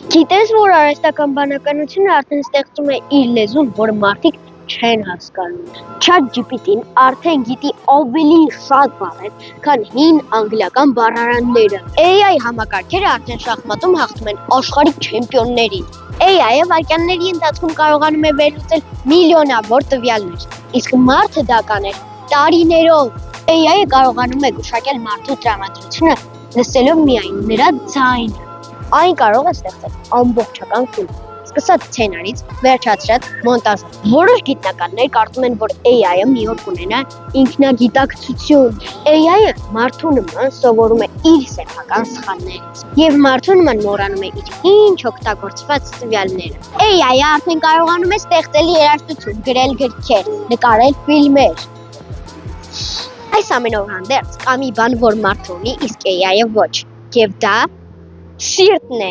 Գիտես, որ արհեստական բանականությունը արդեն ստեղծում է իր լեզուն, որը մարդիկ չեն հասկանում։ ChatGPT-ն արդեն գիտի ավելի շատ բառեր, քան հին անգլիական բառարանները։ AI համակարգերը արդեն շախմատում հաղթում են աշխարհի չեմպիոններին։ AI-ը վայրկյանների ընթացքում կարողանում է վերլուծել միլիոնավոր տվյալներ, իսկ մարդը դա կաներ տարիներով։ AI-ը կարողանում է գուշակել մարդու տրամադրությունը, լսելով միայն նրա ձայնը։ Այն կարող է ստեղծել ամբողջական ֆիլմ, սկսած սցենարից, վերջացրած մոնտաժով։ Որոշ գիտնականներ կարծում են, որ AI-ը մի օր կունենա ինքնագիտակցություն։ AI-ը մարդու նման սովորում է իր սեփական սխալներից եւ մարդու նման մոռանում է իր ինչ օգտագործված տվյալները։ AI-ը արդեն կարողանում է ստեղծել երաժշտություն, գրել գրքեր, նկարել ֆիլմեր։ Այս ամենով հանդերձ կա մի բան, որ մարդը ունի, իսկ AI-ը ոչ, եւ դա սիրտն է։